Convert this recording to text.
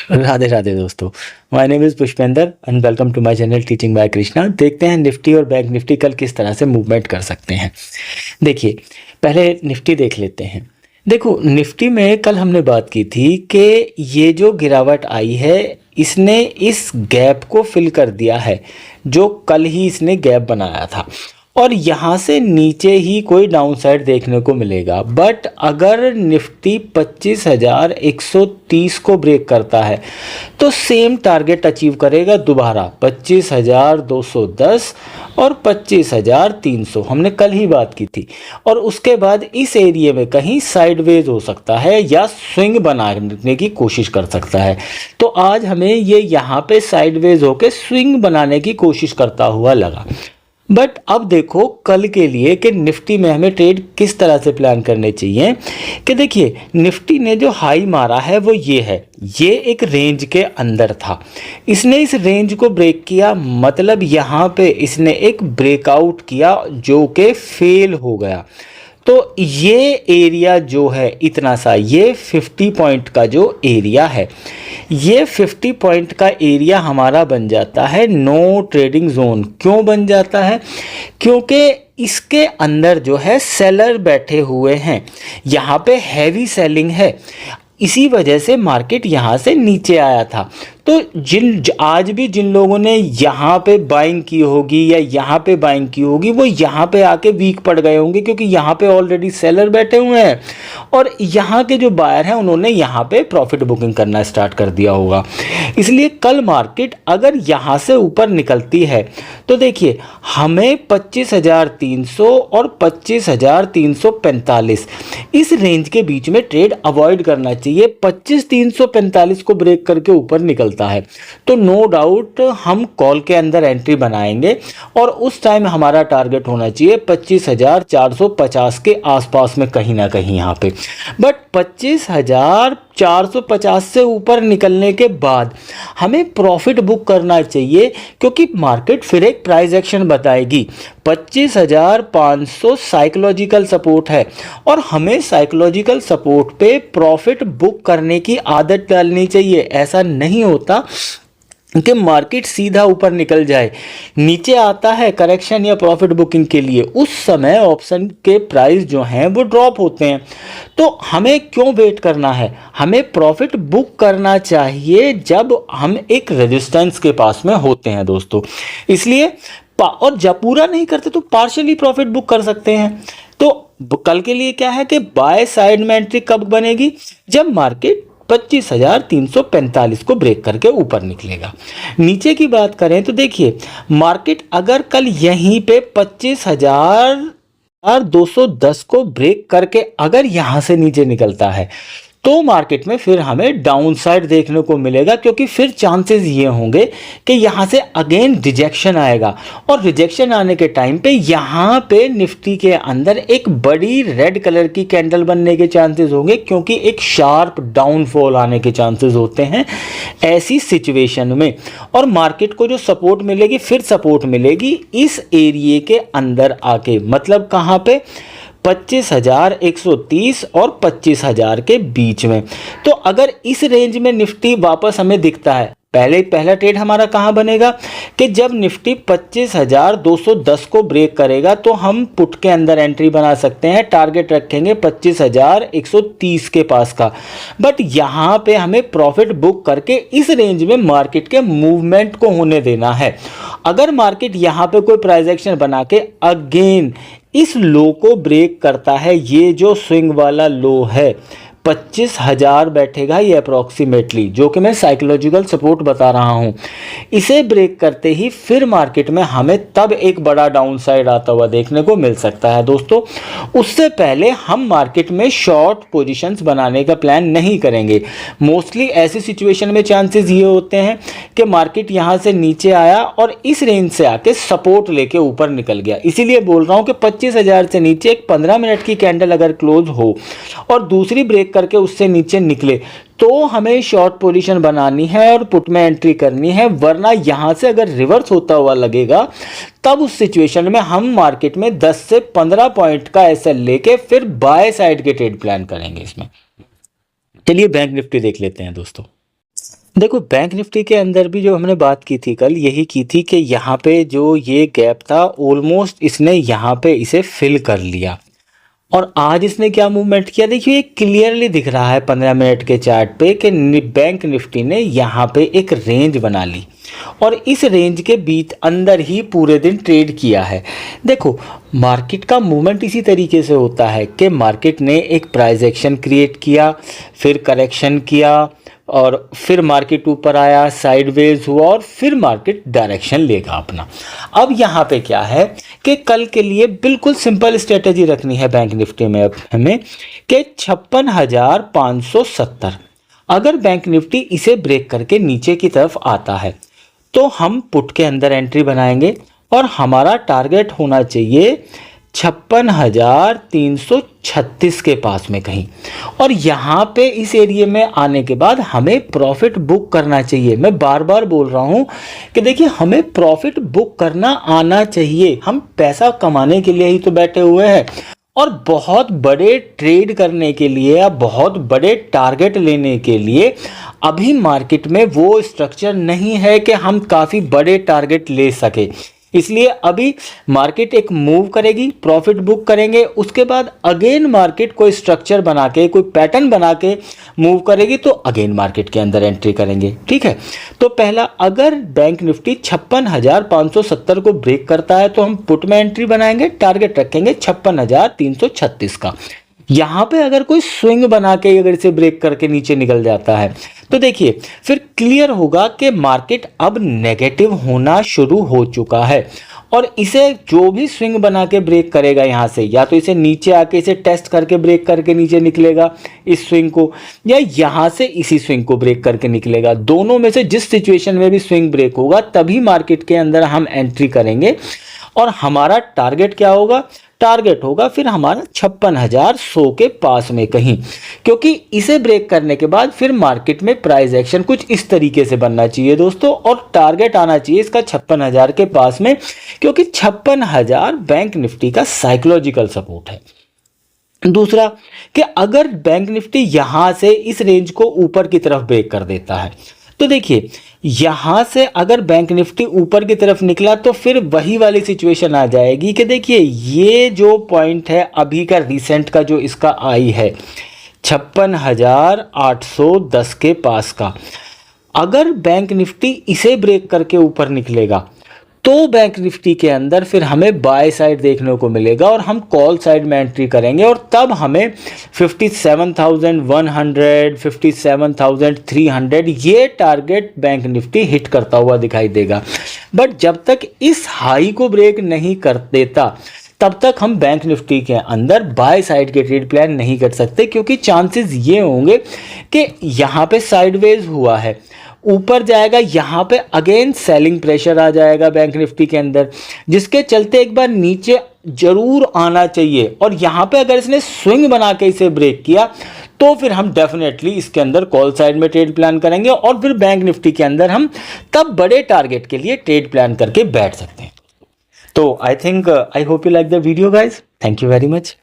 राधे राधे दोस्तों। My name is Pushpendra and welcome to my channel teaching by Krishna. देखते हैं Nifty और बैंक निफ्टी कल किस तरह से मूवमेंट कर सकते हैं। देखिए, पहले निफ्टी देख लेते हैं। देखो, निफ्टी में कल हमने बात की थी कि ये जो गिरावट आई है, इसने इस गैप को फिल कर दिया है जो कल ही इसने गैप बनाया था, और यहाँ से नीचे ही कोई डाउनसाइड देखने को मिलेगा। बट अगर निफ्टी 25,130 को ब्रेक करता है तो सेम टारगेट अचीव करेगा दोबारा, 25,210 और 25,300। हमने कल ही बात की थी। और उसके बाद इस एरिया में कहीं साइडवेज हो सकता है या स्विंग बनाने की कोशिश कर सकता है। तो आज हमें ये यहाँ पे साइडवेज होके स्विंग बनाने की कोशिश करता हुआ लगा। बट अब देखो कल के लिए कि निफ्टी में हमें ट्रेड किस तरह से प्लान करने चाहिए। कि देखिए, निफ्टी ने जो हाई मारा है वो ये है, ये एक रेंज के अंदर था, इसने इस रेंज को ब्रेक किया, मतलब यहाँ पे इसने एक ब्रेकआउट किया जो कि फेल हो गया। तो ये एरिया जो है इतना सा, ये 50 पॉइंट का जो एरिया है, ये 50 पॉइंट का एरिया हमारा बन जाता है नो ट्रेडिंग जोन। क्यों बन जाता है? क्योंकि इसके अंदर जो है सेलर बैठे हुए हैं, यहाँ पे हैवी सेलिंग है, इसी वजह से मार्केट यहाँ से नीचे आया था। तो आज भी जिन लोगों ने यहाँ पे बाइंग की होगी या यहाँ पे बाइंग की होगी, वो यहाँ पे आके वीक पड़ गए होंगे, क्योंकि यहाँ पे ऑलरेडी सेलर बैठे हुए हैं और यहाँ के जो बायर हैं उन्होंने यहाँ पे प्रॉफिट बुकिंग करना स्टार्ट कर दिया होगा। इसलिए कल मार्केट अगर यहाँ से ऊपर निकलती है तो देखिए, हमें 25,300 और 25,345 इस रेंज के बीच में ट्रेड अवॉइड करना चाहिए। 25,345 को ब्रेक करके ऊपर निकलता है तो नो डाउट हम कॉल के अंदर एंट्री बनाएंगे, और उस टाइम हमारा टारगेट होना चाहिए 25,450 के आसपास में कहीं ना कहीं यहाँ पे। बट 25,450 से ऊपर निकलने के बाद हमें प्रॉफिट बुक करना चाहिए, क्योंकि मार्केट फिर एक प्राइस एक्शन बताएगी। 25,500 साइकोलॉजिकल सपोर्ट है और हमें साइकोलॉजिकल सपोर्ट पे प्रॉफिट बुक करने की आदत डालनी चाहिए। ऐसा नहीं होता कि मार्केट सीधा ऊपर निकल जाए, नीचे आता है करेक्शन या प्रॉफिट बुकिंग के लिए, उस समय ऑप्शन के प्राइस जो हैं वो ड्रॉप होते हैं। तो हमें क्यों वेट करना है? हमें प्रॉफिट बुक करना चाहिए जब हम एक रेजिस्टेंस के पास में होते हैं दोस्तों। इसलिए और जब पूरा नहीं करते तो पार्शियली प्रॉफिट बुक कर सकते हैं। तो कल के लिए क्या है कि बाय साइड में एंट्री कब बनेगी? जब मार्केट 25,345 को ब्रेक करके ऊपर निकलेगा। नीचे की बात करें तो देखिए, मार्केट अगर कल यहीं पे 25,210 को ब्रेक करके अगर यहां से नीचे निकलता है तो मार्केट में फिर हमें डाउन साइड देखने को मिलेगा, क्योंकि फिर चांसेस ये होंगे कि यहाँ से अगेन रिजेक्शन आएगा, और रिजेक्शन आने के टाइम पे यहाँ पे निफ्टी के अंदर एक बड़ी रेड कलर की कैंडल बनने के चांसेस होंगे, क्योंकि एक शार्प डाउनफॉल आने के चांसेस होते हैं ऐसी सिचुएशन में। और मार्केट को जो सपोर्ट मिलेगी, फिर सपोर्ट मिलेगी इस एरिए के अंदर आके, मतलब कहाँ पे? 25,130 और 25,000 के बीच में। तो अगर इस रेंज में निफ्टी वापस हमें दिखता है, पहला ट्रेड हमारा कहां बनेगा कि जब निफ्टी 25,210 को ब्रेक करेगा तो हम पुट के अंदर एंट्री बना सकते हैं। टारगेट रखेंगे 25,130 के पास का। बट यहां पे हमें प्रॉफिट बुक करके इस रेंज में मार्केट के मूवमेंट को होने देना है। अगर मार्केट यहां पे कोई प्राइस एक्शन बना के अगेन इस लो को ब्रेक करता है, ये जो स्विंग वाला लो है 25,000 बैठेगा ये अप्रॉक्सीमेटली, जो कि मैं साइकोलॉजिकल सपोर्ट बता रहा हूं, इसे ब्रेक करते ही फिर मार्केट में हमें तब एक बड़ा डाउन साइड आता हुआ देखने को मिल सकता है दोस्तों। उससे पहले हम मार्केट में शॉर्ट पोजीशंस बनाने का प्लान नहीं करेंगे। मोस्टली ऐसी सिचुएशन में चांसेस ये होते हैं कि मार्केट यहां से नीचे आया और इस रेंज से आके सपोर्ट लेके ऊपर निकल गया। इसीलिए बोल रहा हूं कि 25,000 से नीचे एक 15 मिनट की कैंडल अगर क्लोज हो और दूसरी ब्रेक करके उससे नीचे निकले तो हमें शॉर्ट पोजीशन बनानी है और पुट में एंट्री करनी है, वरना यहां से अगर रिवर्स होता हुआ लगेगा तब उस सिचुएशन में हम मार्केट में 10 से 15 पॉइंट का एसएल लेके फिर बाय साइड के ट्रेड प्लान करेंगे। इसमें चलिए बैंक निफ्टी देख लेते हैं दोस्तों। देखो बैंक निफ्टी के अंदर भी जो हमने बात की थी कल, यही की थी कि यहाँ पे जो ये गैप था ऑलमोस्ट इसने यहाँ पे इसे फिल कर लिया। और आज इसने क्या मूवमेंट किया, देखिए ये क्लियरली दिख रहा है 15 मिनट के चार्ट पे कि बैंक निफ्टी ने यहाँ पे एक रेंज बना ली और इस रेंज के बीच अंदर ही पूरे दिन ट्रेड किया है। देखो मार्केट का मूवमेंट इसी तरीके से होता है कि मार्केट ने एक प्राइस एक्शन क्रिएट किया, फिर करेक्शन किया और फिर मार्केट ऊपर आया, साइडवेज हुआ और फिर मार्केट डायरेक्शन लेगा अपना। अब यहाँ पे क्या है कि कल के लिए बिल्कुल सिंपल स्ट्रेटजी रखनी है बैंक निफ्टी में अब हमें कि 56,570 अगर बैंक निफ्टी इसे ब्रेक करके नीचे की तरफ आता है तो हम पुट के अंदर एंट्री बनाएंगे और हमारा टारगेट होना चाहिए 56,336 के पास में कहीं। और यहाँ पे इस एरिया में आने के बाद हमें प्रॉफिट बुक करना चाहिए। मैं बार बार बोल रहा हूँ कि देखिए हमें प्रॉफिट बुक करना आना चाहिए। हम पैसा कमाने के लिए ही तो बैठे हुए हैं और बहुत बड़े ट्रेड करने के लिए या बहुत बड़े टारगेट लेने के लिए अभी मार्केट में वो स्ट्रक्चर नहीं है कि हम काफ़ी बड़े टारगेट ले सके। इसलिए अभी मार्केट एक मूव करेगी, प्रॉफिट बुक करेंगे, उसके बाद अगेन मार्केट कोई स्ट्रक्चर बना के कोई पैटर्न बना के मूव करेगी तो अगेन मार्केट के अंदर एंट्री करेंगे। ठीक है, तो पहला अगर बैंक निफ्टी 56,570 को ब्रेक करता है तो हम पुट में एंट्री बनाएंगे, टारगेट रखेंगे 56,336 का। यहाँ पे अगर कोई स्विंग बना के अगर इसे ब्रेक करके नीचे निकल जाता है तो देखिए फिर क्लियर होगा कि मार्केट अब नेगेटिव होना शुरू हो चुका है और इसे जो भी स्विंग बना के ब्रेक करेगा यहाँ से, या तो इसे नीचे आके इसे टेस्ट करके ब्रेक करके नीचे निकलेगा इस स्विंग को, या यहाँ से इसी स्विंग को ब्रेक करके निकलेगा। दोनों में से जिस सिचुएशन में भी स्विंग ब्रेक होगा तभी मार्केट के अंदर हम एंट्री करेंगे और हमारा टारगेट क्या होगा, टारगेट होगा फिर हमारा 56,100 के पास में कहीं, क्योंकि इसे ब्रेक करने के बाद फिर मार्केट में प्राइस एक्शन कुछ इस तरीके से बनना चाहिए दोस्तों और टारगेट आना चाहिए इसका 56,000 के पास में, क्योंकि 56,000 बैंक निफ्टी का साइकोलॉजिकल सपोर्ट है। दूसरा कि अगर बैंक निफ्टी यहां से इस रेंज को ऊपर की तरफ ब्रेक कर देता है तो देखिए यहां से अगर बैंक निफ्टी ऊपर की तरफ निकला तो फिर वही वाली सिचुएशन आ जाएगी कि देखिए ये जो पॉइंट है अभी का रिसेंट का जो इसका आई है 56,810 के पास का, अगर बैंक निफ्टी इसे ब्रेक करके ऊपर निकलेगा तो बैंक निफ्टी के अंदर फिर हमें बाय साइड देखने को मिलेगा और हम कॉल साइड में एंट्री करेंगे और तब हमें 57,100 57,300 ये टारगेट बैंक निफ्टी हिट करता हुआ दिखाई देगा। बट जब तक इस हाई को ब्रेक नहीं कर देता तब तक हम बैंक निफ्टी के अंदर बाय साइड के ट्रेड प्लान नहीं कर सकते, क्योंकि चांसेस ये होंगे कि यहाँ पे साइडवेज हुआ है, ऊपर जाएगा, यहाँ पे अगेन सेलिंग प्रेशर आ जाएगा बैंक निफ्टी के अंदर, जिसके चलते एक बार नीचे जरूर आना चाहिए और यहाँ पे अगर इसने स्विंग बना के इसे ब्रेक किया तो फिर हम डेफिनेटली इसके अंदर कॉल साइड में ट्रेड प्लान करेंगे और फिर बैंक निफ्टी के अंदर हम तब बड़े टारगेट के लिए ट्रेड प्लान करके बैठ सकते हैं। तो I think I hope you like the video guys, thank you very much.